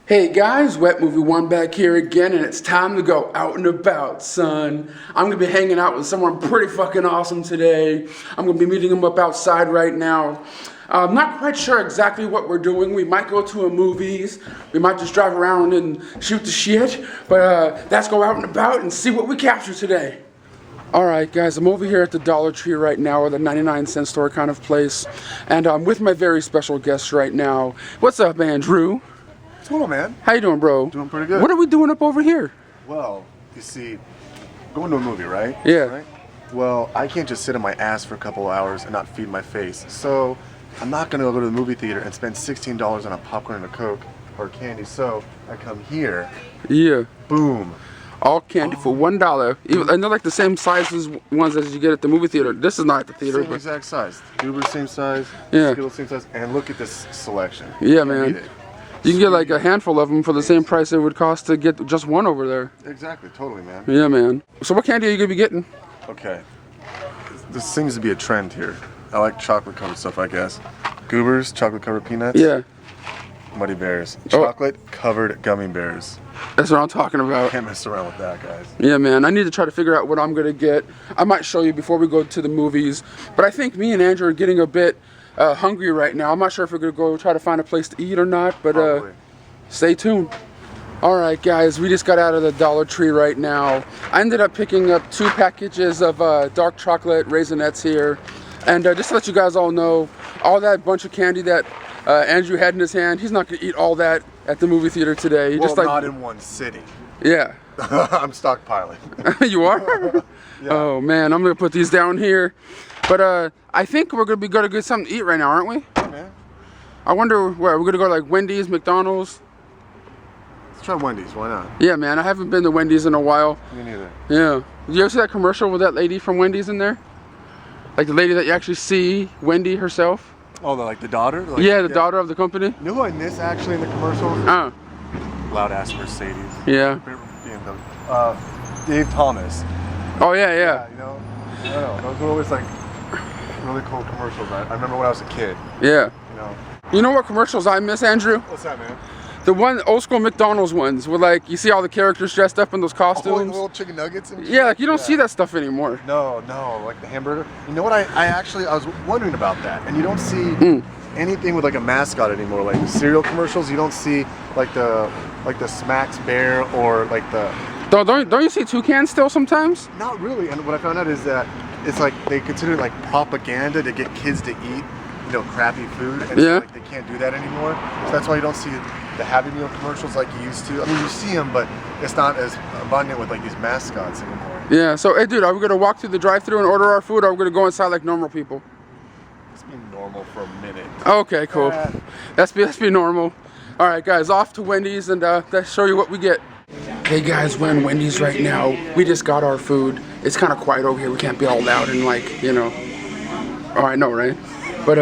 Hey guys, Wet Movie One back here again, and it's time to go out and about, son. I'm gonna be hanging out with someone pretty fucking awesome today. I'm gonna be meeting him up outside right now. I'm not quite sure exactly what we're doing. We might go to a movies, we might just drive around and shoot the shit, but let's go out and about and see what we capture today. Alright guys, I'm over here at the Dollar Tree right now, or the 99-cent store kind of place, and I'm with my very special guest right now. What's up, Andrew? What's going on, man? How you doing, bro? Doing pretty good. What are we doing up over here? Well, you see, going to a movie, right? Yeah. Right? Well, I can't just sit on my ass for a couple hours and not feed my face. So, I'm not going to go to the movie theater and spend $16 on a popcorn and a Coke or candy. So, I come here. Yeah. Boom. All candy for $1. And they're like the same size as ones as you get at the movie theater. This is not at the theater. Same exact size. Uber same size. Yeah. Skittles same size. And look at this selection. Yeah, man. You can get like a handful of them for the same price it would cost to get just one over there. Exactly, totally, man. Yeah, man. So what candy are you gonna be getting? Okay. This seems to be a trend here. I like chocolate covered stuff, I guess. Goobers, chocolate covered peanuts. Yeah. Muddy bears. Chocolate covered gummy bears. That's what I'm talking about. Can't mess around with that, guys. Yeah, man. I need to try to figure out what I'm gonna get. I might show you before we go to the movies. But I think me and Andrew are getting a bit hungry right now. I'm not sure if we're gonna go try to find a place to eat or not, but stay tuned. Alright guys, we just got out of the Dollar Tree right now. I ended up picking up 2 packages of dark chocolate raisinets here. And just to let you guys all know, all that bunch of candy that Andrew had in his hand, he's not gonna eat all that at the movie theater today. Well, just like, not in one sitting. Yeah. I'm stockpiling. You are? Yeah. Oh man, I'm gonna put these down here. But I think we're gonna get something to eat right now, aren't we? Yeah, man. I wonder where we're gonna go, like Wendy's, McDonald's. Let's try Wendy's. Why not? Yeah, man. I haven't been to Wendy's in a while. Me neither. Yeah. Did you ever see that commercial with that lady from Wendy's in there? Like the lady that you actually see, Wendy herself. Oh, like the daughter? Like, yeah, the daughter of the company. You know who I miss actually in the commercial? Loud ass Mercedes. Yeah. Dave Thomas. Oh yeah. You know, I don't know. Those were always like really cool commercials. I remember when I was a kid. Yeah. You know. You know what commercials I miss, Andrew? What's that, man? The one old school McDonald's ones where like you see all the characters dressed up in those costumes. Oh, like little chicken nuggets and shit? Yeah, like you don't see that stuff anymore. No, like the hamburger. You know what? I was wondering about that, and you don't see anything with like a mascot anymore. Like the cereal commercials, you don't see like the Smacks bear or like the. Don't you see toucans still sometimes? Not really. And what I found out is that it's like they consider it like propaganda to get kids to eat, crappy food, and so, like, they can't do that anymore. So that's why you don't see the Happy Meal commercials like you used to. I mean, you see them, but it's not as abundant with like these mascots anymore. Yeah. So, hey, dude, are we gonna walk through the drive-thru and order our food, or are we gonna go inside like normal people? Let's be normal for a minute. Okay, cool. Let's be normal. All right, guys, off to Wendy's and let's show you what we get. Hey guys, we're in Wendy's right now. We just got our food. It's kind of quiet over here. We can't be all loud and like, Oh, I know, right? But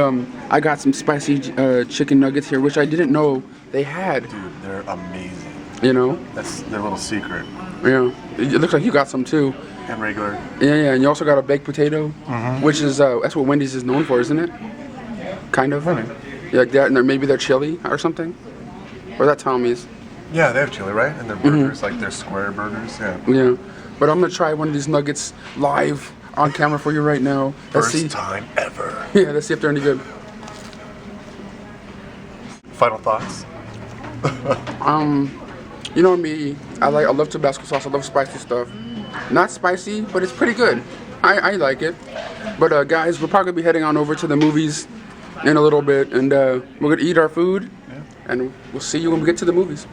I got some spicy chicken nuggets here, which I didn't know they had. Dude, they're amazing. That's their little secret. Yeah. It looks like you got some too. And regular. Yeah, and you also got a baked potato, which is that's what Wendy's is known for, isn't it? Kind of. Funny. Yeah, like that, and maybe they're chili or something, or that Tommy's. Yeah, they have chili, right? And their burgers, like their square burgers. Yeah. Yeah, but I'm gonna try one of these nuggets live on camera for you right now. First time ever. Yeah, let's see if they're any good. Final thoughts? You know me, I love Tabasco sauce. I love spicy stuff. Not spicy, but it's pretty good. I like it. But guys, we're probably gonna be heading on over to the movies in a little bit, and we're gonna eat our food, and we'll see you when we get to the movies.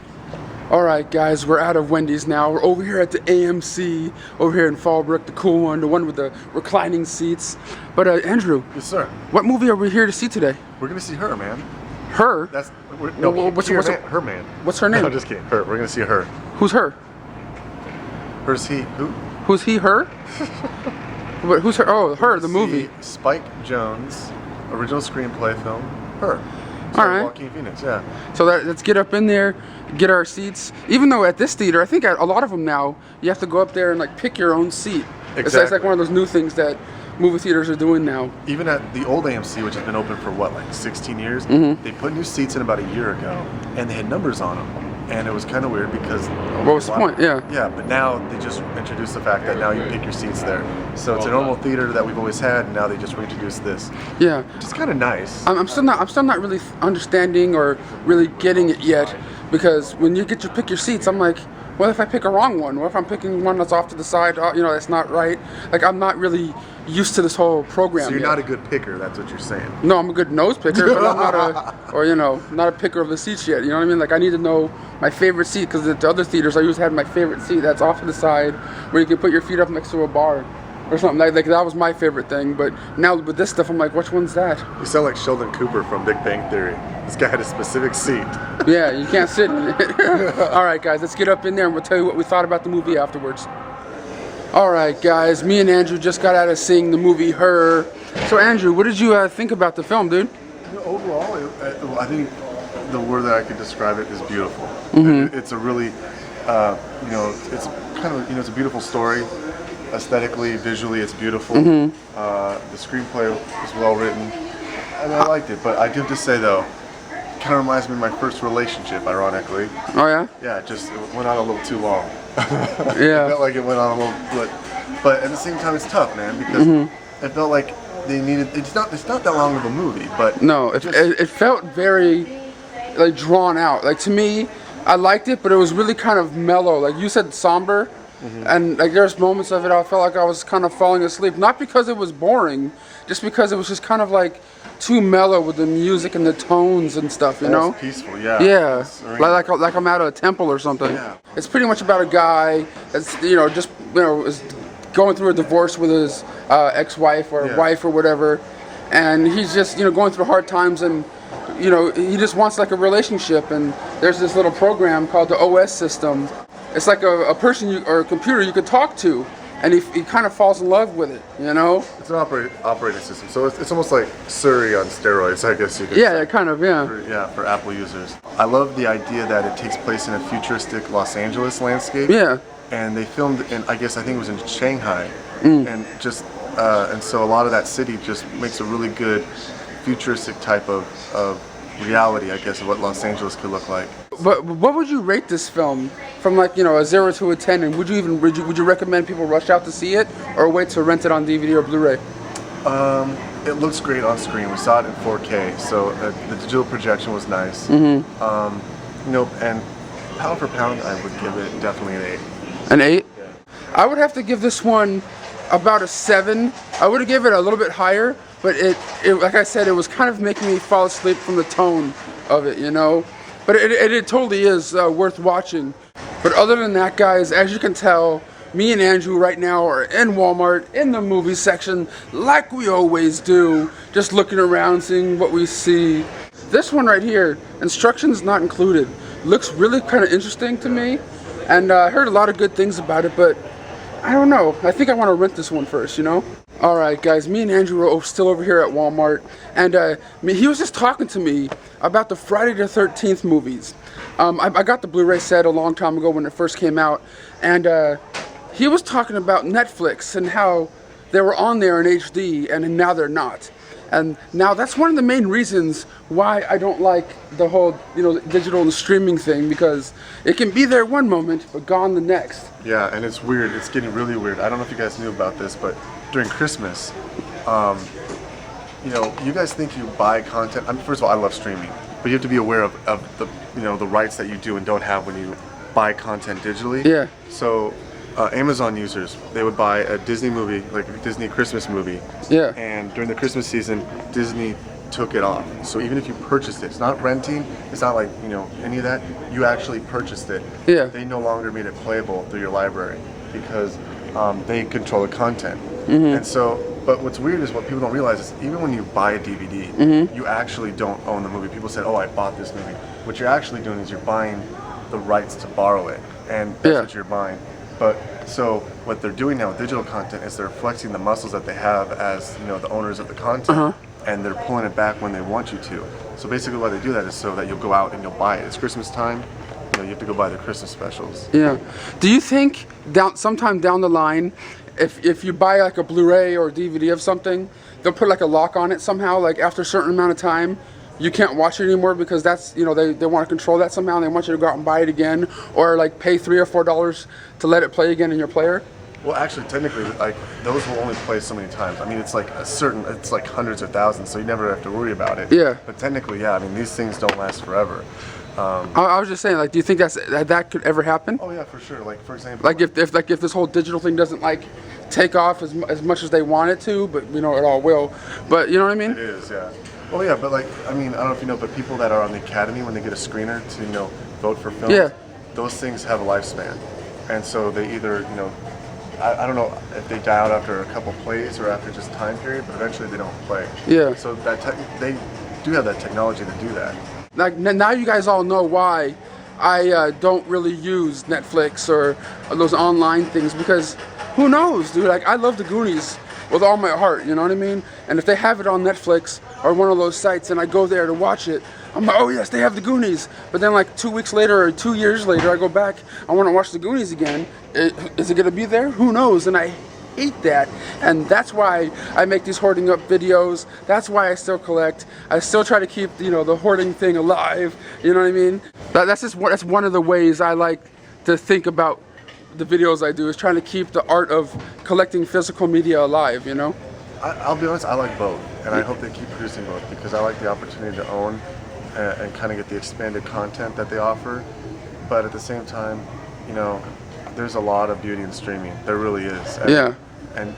Alright guys, we're out of Wendy's now. We're over here at the AMC, over here in Fallbrook, the cool one, the one with the reclining seats. But Andrew. Yes, sir. What movie are we here to see today? We're gonna see her, man. Her? What's her man? What's her name? No, just kidding. Her. We're gonna see her. Who's her? Her's he. Who? Who's he? Her? But who's her? Oh, her. The movie. Spike Jonze, original screenplay film. Her. All right. Joaquin Phoenix, yeah. So let's get up in there, get our seats. Even though at this theater, I think at a lot of them now, you have to go up there and like pick your own seat. Exactly. It's like one of those new things that movie theaters are doing now. Even at the old AMC, which has been open for what, like 16 years, they put new seats in about a year ago, and they had numbers on them. and it was kind of weird because What was the point? Yeah. Yeah, but now they just introduced the fact that now you pick your seats there. So it's a normal theater that we've always had, and now they just reintroduced this. Yeah. It's kind of nice. I'm still not really understanding or really getting it yet, because when you get to pick your seats, I'm like, what if I pick a wrong one? What if I'm picking one that's off to the side? That's not right. Like, I'm not really used to this whole program. So you're yet. not a good picker, that's what you're saying. No, I'm a good nose picker, but I'm not a picker of the seats yet. You know what I mean? Like, I need to know my favorite seat, because at the other theaters I usually had my favorite seat that's off to the side where you can put your feet up next to a bar or something. Like that was my favorite thing. But now with this stuff, I'm like, which one's that? You sound like Sheldon Cooper from Big Bang Theory. This guy had a specific seat. Yeah, you can't sit in it. All right, guys, let's get up in there and we'll tell you what we thought about the movie afterwards. All right, guys, me and Andrew just got out of seeing the movie Her. So, Andrew, what did you think about the film, dude? Overall, I think the word that I could describe it is beautiful. It's a really, it's kind of, it's a beautiful story. Aesthetically, visually, it's beautiful. The screenplay was well written, and I liked it. But I do have to say, though, it kind of reminds me of my first relationship, ironically. Oh, yeah? Yeah, it went on a little too long. Yeah. It felt like it went on a little, but at the same time, it's tough, man, because it felt like they needed. It's not that long of a movie, but no, it felt very like drawn out. Like, to me, I liked it, but it was really kind of mellow. Like you said, somber. And like there's moments of it I felt like I was kind of falling asleep, not because it was boring, just because it was just kind of like too mellow with the music and the tones and stuff, you know? It's peaceful, yeah. Yeah, like I'm at a temple or something. Yeah. It's pretty much about a guy that's is going through a divorce with his ex-wife or wife or whatever, and he's just going through hard times, and he just wants like a relationship, and there's this little program called the OS system. It's like a person or a computer you could talk to, and he kind of falls in love with it, It's an operating system, so it's almost like Siri on steroids, I guess you could say. Yeah, kind of, yeah. For Apple users. I love the idea that it takes place in a futuristic Los Angeles landscape. Yeah. And they filmed I think it was in Shanghai, and so a lot of that city just makes a really good futuristic type of reality, I guess, of what Los Angeles could look like. But what would you rate this film from a 0 to a 10? And would you recommend people rush out to see it, or wait to rent it on DVD or Blu-ray? It looks great on screen. We saw it in 4K, so the digital projection was nice. And pound for pound, I would give it definitely an 8. An 8? Yeah. I would have to give this one about a 7. I would have given it a little bit higher, but it like I said, it was kind of making me fall asleep from the tone of it, But it totally is worth watching. But other than that, guys, as you can tell, me and Andrew right now are in Walmart in the movie section, like we always do, just looking around, seeing what we see. This one right here, instructions not included, looks really kind of interesting to me, and I heard a lot of good things about it, but I don't know. I think I want to rent this one first, Alright, guys, me and Andrew are still over here at Walmart, and he was just talking to me about the Friday the 13th movies. I got the Blu-ray set a long time ago when it first came out, and he was talking about Netflix and how they were on there in HD, and now they're not. And now that's one of the main reasons why I don't like the whole, digital and streaming thing, because it can be there one moment, but gone the next. Yeah, and it's weird. It's getting really weird. I don't know if you guys knew about this, but during Christmas, you guys think you buy content. First of all, I love streaming, but you have to be aware of the, the rights that you do and don't have when you buy content digitally. Yeah. So Amazon users, they would buy a Disney movie, like a Disney Christmas movie. Yeah. And during the Christmas season, Disney took it off. So even if you purchased it, it's not renting, it's not like, any of that, you actually purchased it. Yeah. They no longer made it playable through your library because they control the content. And so, but what's weird is what people don't realize is even when you buy a DVD, you actually don't own the movie. People said, oh, I bought this movie. What you're actually doing is you're buying the rights to borrow it, and that's what you're buying. But so what they're doing now with digital content is they're flexing the muscles that they have as the owners of the content, and they're pulling it back when they want you to. So basically, why they do that is so that you'll go out and you'll buy it. It's Christmas time. You have to go buy the Christmas specials. Yeah. Do you think sometime down the line, if you buy like a Blu-ray or DVD of something, they'll put like a lock on it somehow, like after a certain amount of time, you can't watch it anymore because that's, you know, they want to control that somehow and they want you to go out and buy it again, or like pay $3 or $4 to let it play again in your player? Well, actually, technically, like those will only play so many times. I mean, it's like it's like hundreds or thousands, so you never have to worry about it. Yeah. But technically, yeah, I mean, these things don't last forever. I was just saying, like, do you think that could ever happen? Oh yeah, for sure. Like for example, Like if this whole digital thing doesn't like take off as much as they want it to, but you know it all will. But you know what I mean? it is, yeah. Oh yeah, but like I mean, I don't know if you know, but people that are on the Academy when they get a screener to vote for films, Yeah. those things have a lifespan, and so they either I don't know if they die out after a couple plays or after just time period, but eventually they don't play. Yeah. So they do have that technology to do that. Like now you guys all know why I don't really use Netflix or those online things, because who knows, dude? Like I love the Goonies with all my heart, you know what I mean? And if they have it on Netflix or one of those sites and I go there to watch it, I'm like, oh yes, they have the Goonies. But then like 2 weeks later or 2 years later, I go back, I want to watch the Goonies again. Is it gonna be there? Who knows? And I hate that, and that's why I make these hoarding up videos. That's why I still collect. I still try to keep the hoarding thing alive. You know what I mean? That's one of the ways I like to think about the videos I do, is trying to keep the art of collecting physical media alive. You know? I'll be honest, I like both, and I hope they keep producing both because I like the opportunity to own and kind of get the expanded content that they offer. But at the same time, there's a lot of beauty in streaming. There really is. And, Yeah. And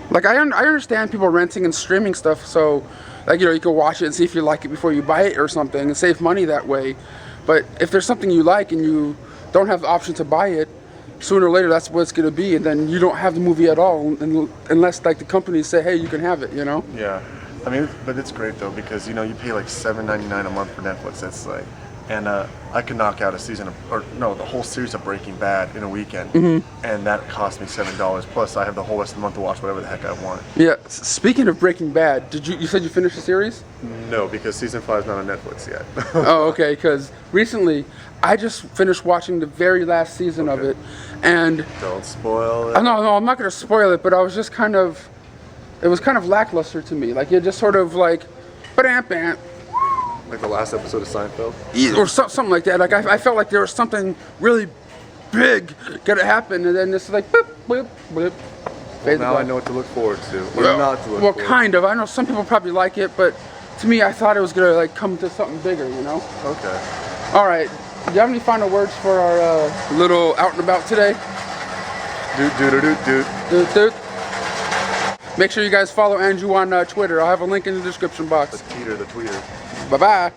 like I understand people renting and streaming stuff, so like you can watch it and see if you like it before you buy it or something and save money that way. But if there's something you like and you don't have the option to buy it, sooner or later that's what it's going to be, and then you don't have the movie at all unless like the companies say, hey, you can have it. Yeah. I mean, but it's great though because you pay like $7.99 a month for Netflix. That's like, and I could knock out the whole series of Breaking Bad in a weekend, and that cost me $7. Plus, I have the whole rest of the month to watch whatever the heck I want. Yeah. Speaking of Breaking Bad, you said you finished the series? No, because season 5 is not on Netflix yet. Oh, okay. Because recently, I just finished watching the very last season of it, and don't spoil it. No, I'm not going to spoil it. But I was just it was kind of lackluster to me. Like it just sort of like, ba-dam-bam. Like the last episode of Seinfeld? Or something like that. Like I felt like there was something really big gonna happen, and then it's like boop, boop, boop. Well, now I know what to look forward to. Or not to look forward to. Kind of. I know some people probably like it, but to me, I thought it was gonna like come to something bigger, Okay. All right. Do you have any final words for our little out and about today? Doot. Make sure you guys follow Andrew on Twitter. I'll have a link in the description box. The tweeter. Bye-bye.